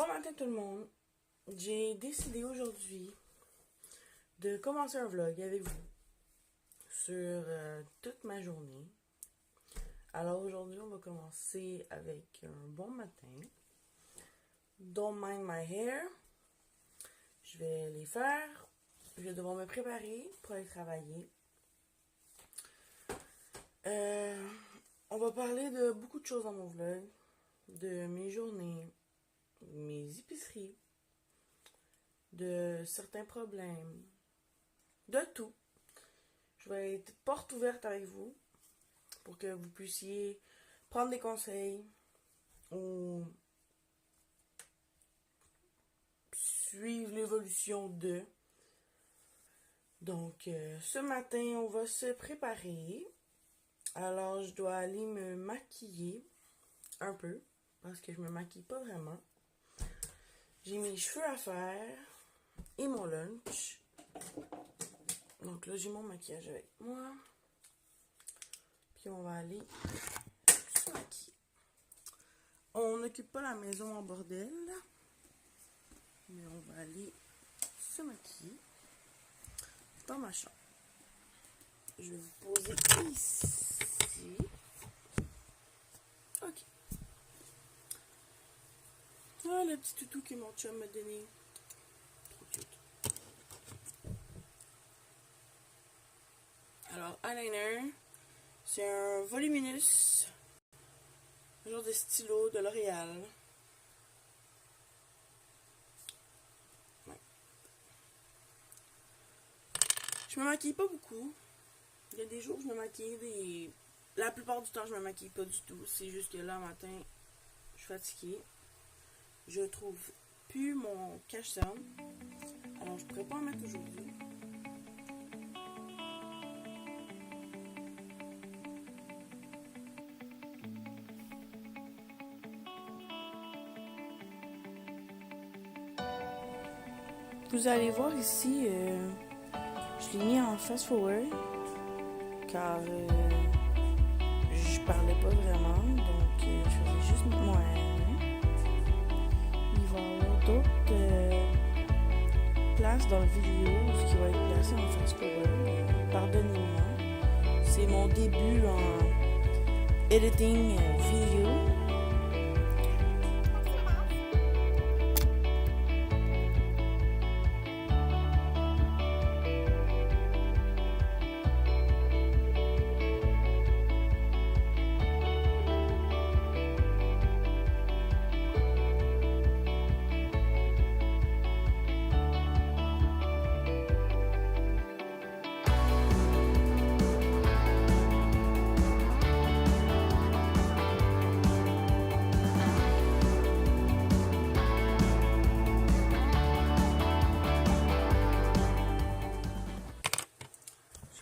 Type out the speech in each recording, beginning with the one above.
Bon matin tout le monde. J'ai décidé aujourd'hui de commencer un vlog avec vous sur toute ma journée. Alors aujourd'hui, on va commencer avec un bon matin. Don't mind my hair. Je vais les faire. Je vais devoir me préparer pour aller travailler. On va parler de beaucoup de choses dans mon vlog. De mes journées, mes épiceries, de certains problèmes, de tout. Je vais être porte ouverte avec vous pour que vous puissiez prendre des conseils ou suivre l'évolution de. Donc, ce matin, on va se préparer. Alors, je dois aller me maquiller un peu parce que je me maquille pas vraiment. J'ai mes cheveux à faire et mon lunch. Donc là, j'ai mon maquillage avec moi. Puis on va aller se maquiller. On n'occupe pas la maison en bordel. Mais on va aller se maquiller dans ma chambre. Je vais vous poser ici. Ok. Ah, le petit toutou que mon chum m'a donné. Trop cute. Alors, eyeliner. C'est un voluminous. Un genre de stylo de L'Oréal. Ouais. Je me maquille pas beaucoup. Il y a des jours où je me maquille. La plupart du temps, je me maquille pas du tout. C'est juste que là, matin, je suis fatiguée. Je trouve plus mon cache-cerne. Alors, je pourrais pas en mettre aujourd'hui. Vous allez voir ici, je l'ai mis en fast-forward car je parlais pas vraiment, donc je faisais juste mon il va y avoir d'autres places dans la vidéo qui va être placé en fast-forward. Pardonnez-moi, c'est mon début en editing vidéo.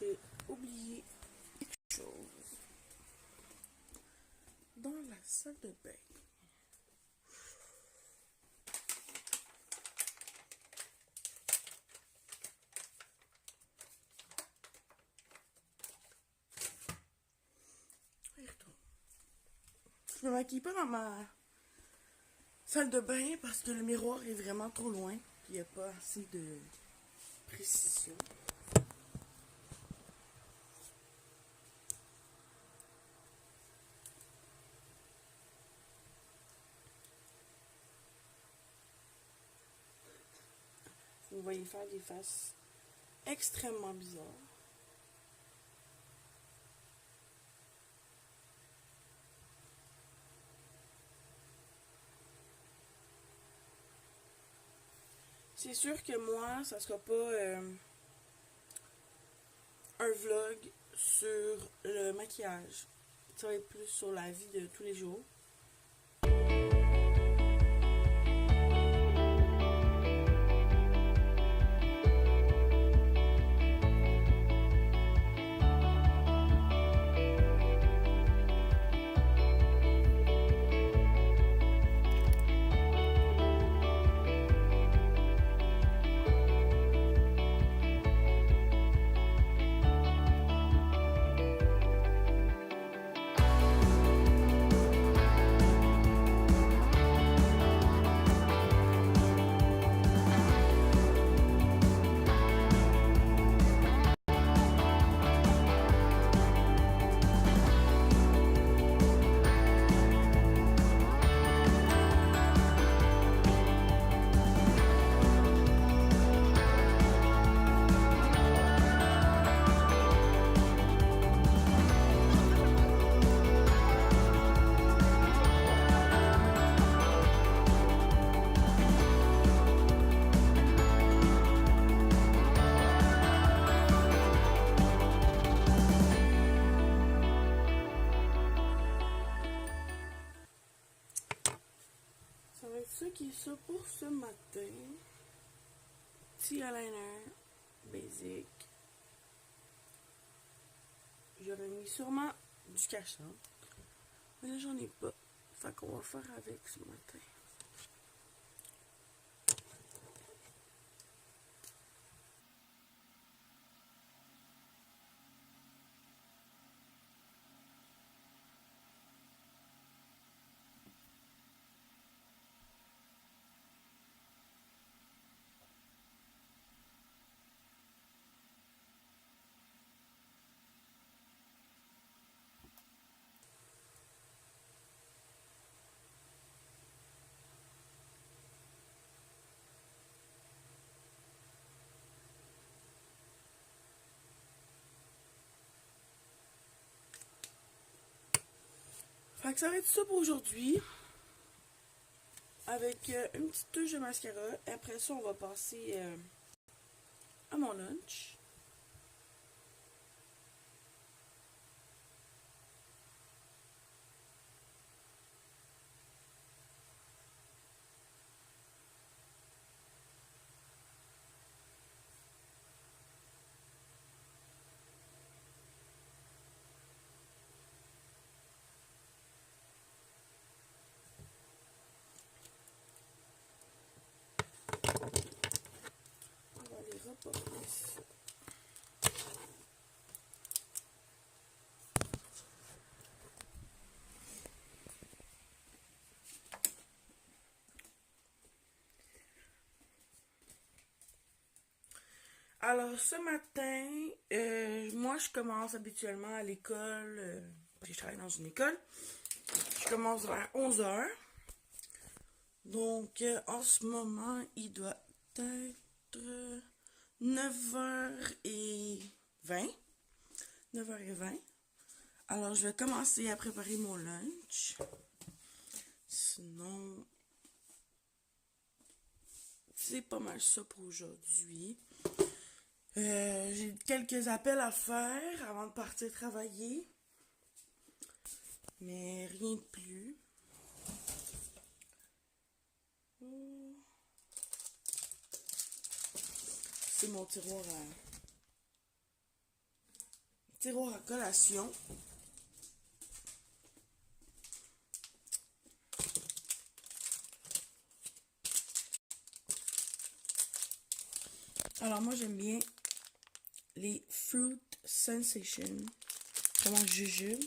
J'ai oublié quelque chose dans la salle de bain. Je me maquille pas dans ma salle de bain parce que le miroir est vraiment trop loin. Il n'y a pas assez de précision. Vous voyez faire des faces extrêmement bizarres. C'est sûr que moi, ça sera pas un vlog sur le maquillage. Ça va être plus sur la vie de tous les jours. Ça va être ça qui est ça pour ce matin. Petit eyeliner basic. J'aurais mis sûrement du cachant. Mais là, j'en ai pas. Fait qu'on va faire avec ce matin. Fait que ça va être ça pour aujourd'hui. Avec une petite touche de mascara. Et après ça, on va passer à mon lunch. On va les reporter ça. Alors, ce matin, moi, je commence habituellement à l'école, parce que je travaille dans une école. Je commence vers 11h. Donc, en ce moment, il doit être 9h20. 9h20. Alors, je vais commencer à préparer mon lunch. Sinon, c'est pas mal ça pour aujourd'hui. J'ai quelques appels à faire avant de partir travailler. Mais rien de plus. C'est mon tiroir à collation. Alors moi j'aime bien les Fruit Sensation, vraiment jujube,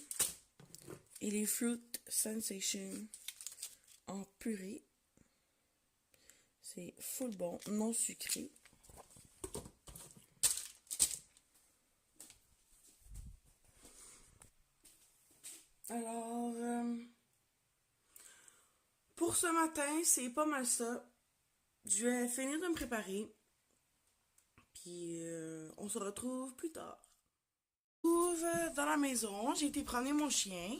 et les Fruit Sensation en purée. C'est full bon, non sucré. Alors, pour ce matin, c'est pas mal ça. Je vais finir de me préparer. Puis, on se retrouve plus tard. Dans la maison, j'ai été promener mon chien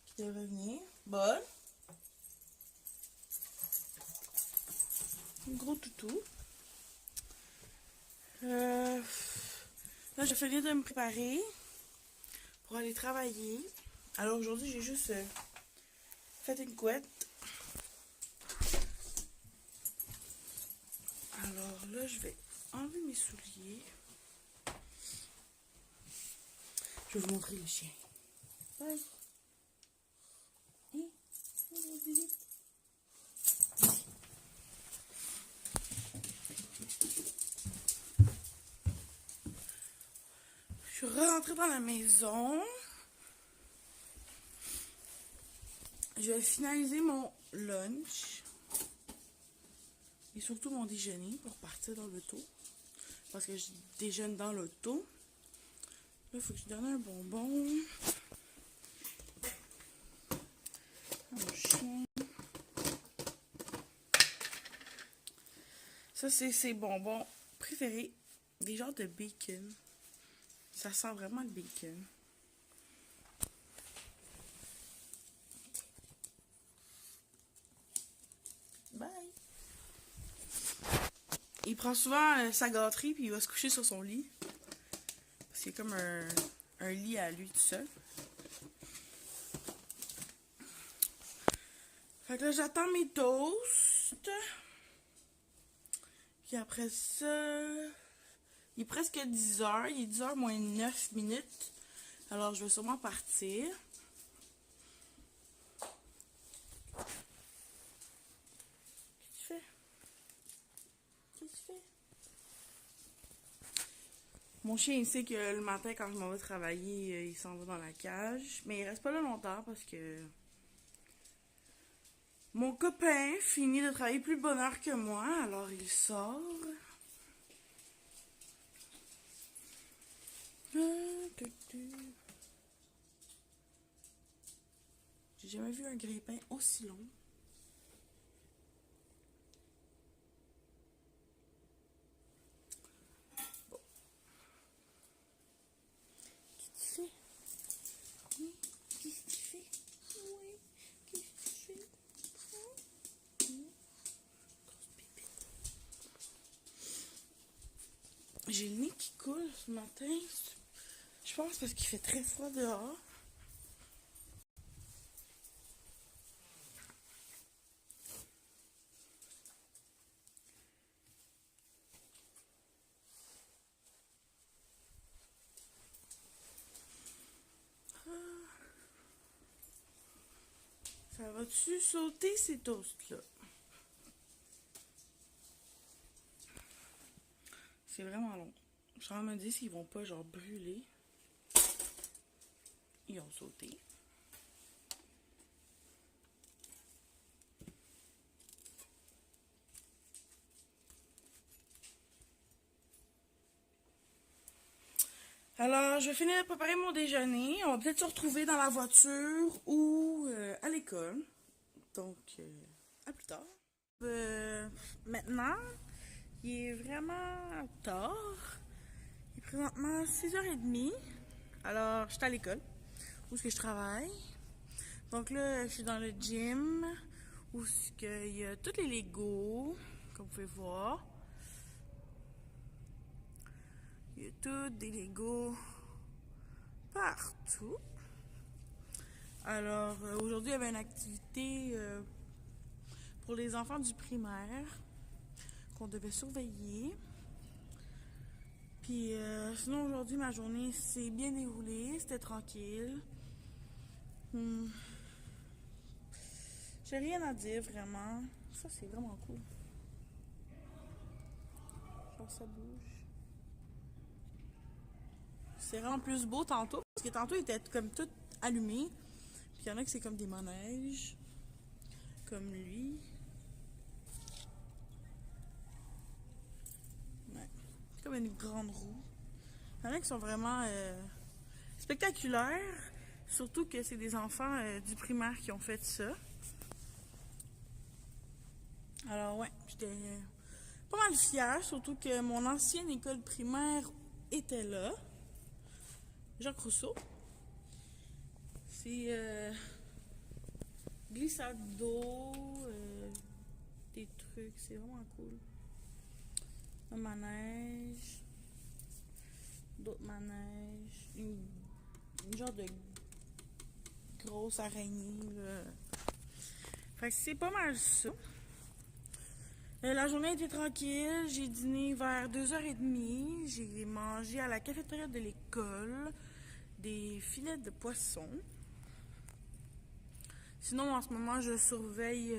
qui devrait venir. Bon. Un gros toutou. Là, j'ai fini de me préparer pour aller travailler. Alors aujourd'hui, j'ai juste fait une couette. Alors là, je vais enlever mes souliers. Je vais vous montrer le chien. Bye. Je suis rentrée dans la maison. Je vais finaliser mon lunch. Et surtout mon déjeuner pour partir dans l'auto. Parce que je déjeune dans l'auto. Là, il faut que je donne un bonbon à mon chien. Ça, c'est ses bonbons préférés. Des genres de bacon. Ça sent vraiment le bacon. Bye! Il prend souvent sa gâterie puis il va se coucher sur son lit. Parce qu'il y a comme un lit à lui tout seul. Fait que là, j'attends mes toasts. Puis après ça, il est presque 10h. Il est 10h moins 9 minutes. Alors, je vais sûrement partir. Qu'est-ce que tu fais? Qu'est-ce que tu fais? Mon chien, il sait que le matin, quand je m'en vais travailler, il s'en va dans la cage. Mais il reste pas là longtemps parce que mon copain finit de travailler plus de bonne heure que moi. Alors, il sort. J'ai jamais vu un grille-pain aussi long. Bon. Qu'est-ce que tu fais? Oui, qu'est-ce que tu fais? Oui, qu'est-ce que tu fais? Oui. Grosse pépite. J'ai le nez qui coule ce matin. Je pense parce qu'il fait très froid dehors. Ça va-tu sauter ces toasts-là? C'est vraiment long. Je suis en train de me dire s'ils vont pas genre brûler. Ils ont sauté. Alors, je vais finir de préparer mon déjeuner. On va peut-être se retrouver dans la voiture ou à l'école. Donc, à plus tard. Maintenant, il est vraiment tard. Il est présentement 6h30. Alors, je suis à l'école. Où est-ce que je travaille? Donc là, je suis dans le gym. Où est-ce qu'il y a tous les Legos, comme vous pouvez voir. Il y a tous des Legos partout. Alors, aujourd'hui, il y avait une activité pour les enfants du primaire qu'on devait surveiller. Puis, sinon, aujourd'hui, ma journée s'est bien déroulée. C'était tranquille. J'ai rien à dire, vraiment. Ça, c'est vraiment cool. Genre, ça bouge. C'est vraiment plus beau tantôt, parce que tantôt, il était comme tout allumé. Puis, il y en a que c'est comme des manèges. Comme lui. Ouais. C'est comme une grande roue. Il y en a qui sont vraiment spectaculaires. Surtout que c'est des enfants du primaire qui ont fait ça. Alors ouais, j'étais pas mal fière, surtout que mon ancienne école primaire était là. Jacques Rousseau. C'est glissade d'eau, des trucs, c'est vraiment cool. Un manège, d'autres manèges, une genre de grosse araignée, là. Fait que c'est pas mal ça. La journée était tranquille, j'ai dîné vers 2h30, j'ai mangé à la cafétéria de l'école des filets de poisson. Sinon, en ce moment, je surveille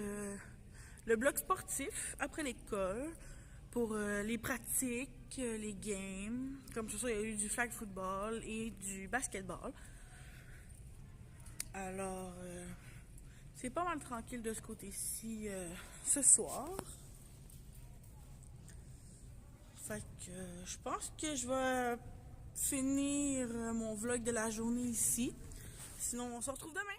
le bloc sportif après l'école pour les pratiques, les games. Comme ce soir, il y a eu du flag football et du basketball. Alors, c'est pas mal tranquille de ce côté-ci ce soir. Fait que je pense que je vais finir mon vlog de la journée ici. Sinon, on se retrouve demain.